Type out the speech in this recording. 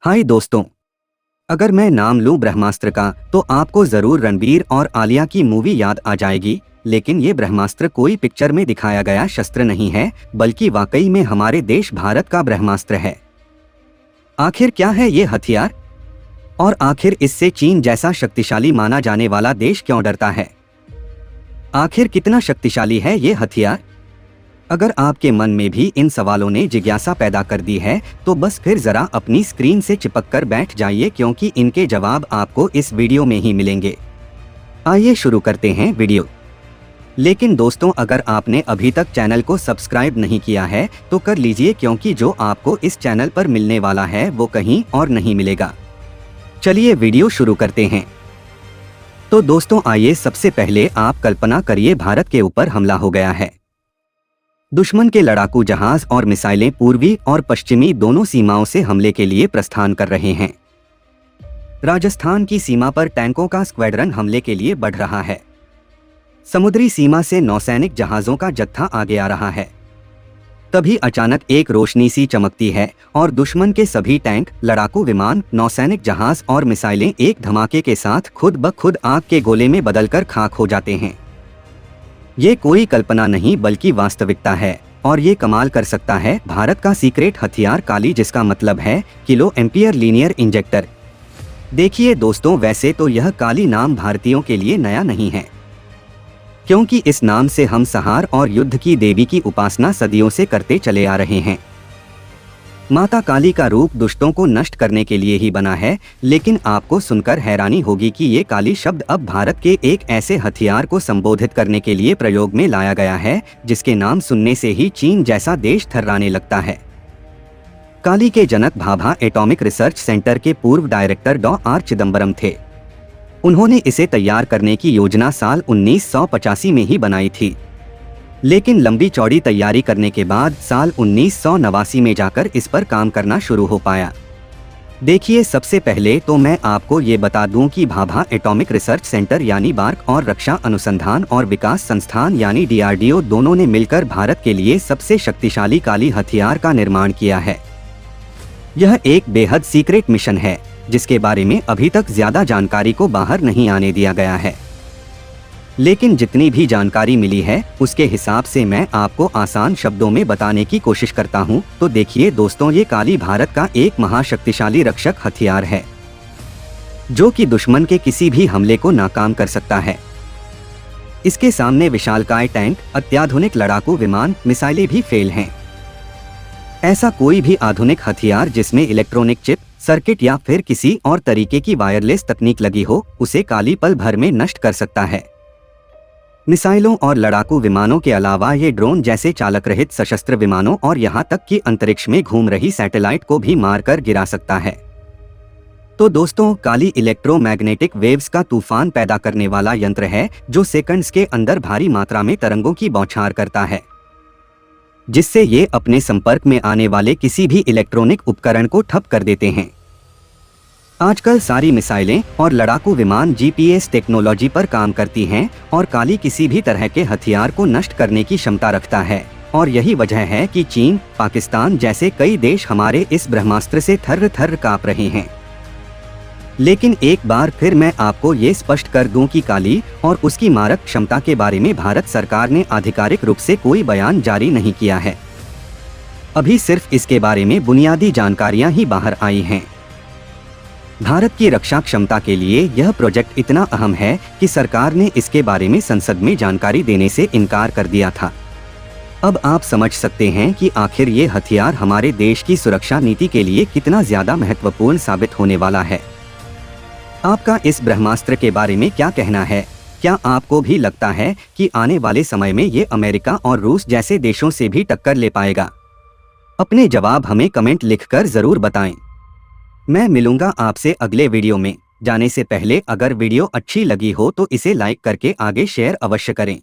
हाय दोस्तों, अगर मैं नाम लूं ब्रह्मास्त्र का तो आपको जरूर रणबीर और आलिया की मूवी याद आ जाएगी। लेकिन ये ब्रह्मास्त्र कोई पिक्चर में दिखाया गया शस्त्र नहीं है, बल्कि वाकई में हमारे देश भारत का ब्रह्मास्त्र है। आखिर क्या है ये हथियार, और आखिर इससे चीन जैसा शक्तिशाली माना जाने वाला देश क्यों डरता है? आखिर कितना शक्तिशाली है ये हथियार? अगर आपके मन में भी इन सवालों ने जिज्ञासा पैदा कर दी है तो बस फिर जरा अपनी स्क्रीन से चिपक कर बैठ जाइए, क्योंकि इनके जवाब आपको इस वीडियो में ही मिलेंगे। आइए शुरू करते हैं वीडियो। लेकिन दोस्तों, अगर आपने अभी तक चैनल को सब्सक्राइब नहीं किया है तो कर लीजिए, क्योंकि जो आपको इस चैनल पर मिलने वाला है वो कहीं और नहीं मिलेगा। चलिए वीडियो शुरू करते हैं। तो दोस्तों आइए, सबसे पहले आप कल्पना करिए, भारत के ऊपर हमला हो गया है। दुश्मन के लड़ाकू जहाज और मिसाइलें पूर्वी और पश्चिमी दोनों सीमाओं से हमले के लिए प्रस्थान कर रहे हैं। राजस्थान की सीमा पर टैंकों का स्क्वाड्रन हमले के लिए बढ़ रहा है। समुद्री सीमा से नौसैनिक जहाजों का जत्था आगे आ रहा है। तभी अचानक एक रोशनी सी चमकती है और दुश्मन के सभी टैंक, लड़ाकू विमान, नौसैनिक जहाज और मिसाइलें एक धमाके के साथ खुद ब खुद आग के गोले में बदलकर खाक हो जाते हैं। ये कोई कल्पना नहीं बल्कि वास्तविकता है, और ये कमाल कर सकता है भारत का सीक्रेट हथियार काली, जिसका मतलब है किलो एम्पियर लीनियर इंजेक्टर। देखिए दोस्तों, वैसे तो यह काली नाम भारतीयों के लिए नया नहीं है, क्योंकि इस नाम से हम संहार और युद्ध की देवी की उपासना सदियों से करते चले आ रहे हैं। माता काली का रूप दुष्टों को नष्ट करने के लिए ही बना है, लेकिन आपको सुनकर हैरानी होगी कि ये काली शब्द अब भारत के एक ऐसे हथियार को संबोधित करने के लिए प्रयोग में लाया गया है जिसके नाम सुनने से ही चीन जैसा देश थर्राने लगता है। काली के जनक भाभा एटॉमिक रिसर्च सेंटर के पूर्व डायरेक्टर डॉ आर चिदम्बरम थे। उन्होंने इसे तैयार करने की योजना साल 1985 में ही बनाई थी, लेकिन लंबी चौड़ी तैयारी करने के बाद साल 1989 में जाकर इस पर काम करना शुरू हो पाया। देखिए, सबसे पहले तो मैं आपको ये बता दूं कि भाभा एटॉमिक रिसर्च सेंटर यानी बार्क और रक्षा अनुसंधान और विकास संस्थान यानी DRDO दोनों ने मिलकर भारत के लिए सबसे शक्तिशाली काली हथियार का निर्माण किया है। यह एक बेहद सीक्रेट मिशन है जिसके बारे में अभी तक ज्यादा जानकारी को बाहर नहीं आने दिया गया है, लेकिन जितनी भी जानकारी मिली है उसके हिसाब से मैं आपको आसान शब्दों में बताने की कोशिश करता हूं। तो देखिए दोस्तों, ये काली भारत का एक महाशक्तिशाली रक्षक हथियार है जो कि दुश्मन के किसी भी हमले को नाकाम कर सकता है। इसके सामने विशालकाय टैंक, अत्याधुनिक लड़ाकू विमान, मिसाइलें भी फेल हैं। ऐसा कोई भी आधुनिक हथियार जिसमें इलेक्ट्रॉनिक चिप, सर्किट या फिर किसी और तरीके की वायरलेस तकनीक लगी हो, उसे काली पल भर में नष्ट कर सकता है। मिसाइलों और लड़ाकू विमानों के अलावा ये ड्रोन जैसे चालक रहित सशस्त्र विमानों और यहाँ तक कि अंतरिक्ष में घूम रही सैटेलाइट को भी मारकर गिरा सकता है। तो दोस्तों, काली इलेक्ट्रोमैग्नेटिक वेव्स का तूफान पैदा करने वाला यंत्र है जो सेकंड्स के अंदर भारी मात्रा में तरंगों की बौछार करता है, जिससे ये अपने संपर्क में आने वाले किसी भी इलेक्ट्रॉनिक उपकरण को ठप कर देते हैं। आजकल सारी मिसाइलें और लड़ाकू विमान GPS टेक्नोलॉजी पर काम करती हैं और काली किसी भी तरह के हथियार को नष्ट करने की क्षमता रखता है, और यही वजह है कि चीन, पाकिस्तान जैसे कई देश हमारे इस ब्रह्मास्त्र से थर्र थर्र कांप रहे हैं। लेकिन एक बार फिर मैं आपको ये स्पष्ट कर दूं कि काली और उसकी मारक क्षमता के बारे में भारत सरकार ने आधिकारिक रूप से कोई बयान जारी नहीं किया है। अभी सिर्फ इसके बारे में बुनियादी जानकारियां ही बाहर आई हैं। भारत की रक्षा क्षमता के लिए यह प्रोजेक्ट इतना अहम है कि सरकार ने इसके बारे में संसद में जानकारी देने से इनकार कर दिया था। अब आप समझ सकते हैं कि आखिर ये हथियार हमारे देश की सुरक्षा नीति के लिए कितना ज्यादा महत्वपूर्ण साबित होने वाला है। आपका इस ब्रह्मास्त्र के बारे में क्या कहना है? क्या आपको भी लगता है कि आने वाले समय में ये अमेरिका और रूस जैसे देशों से भी टक्कर ले पाएगा? अपने जवाब हमें कमेंट लिखकर जरूर बताएं। मैं मिलूंगा आपसे अगले वीडियो में। जाने से पहले अगर वीडियो अच्छी लगी हो तो इसे लाइक करके आगे शेयर अवश्य करें।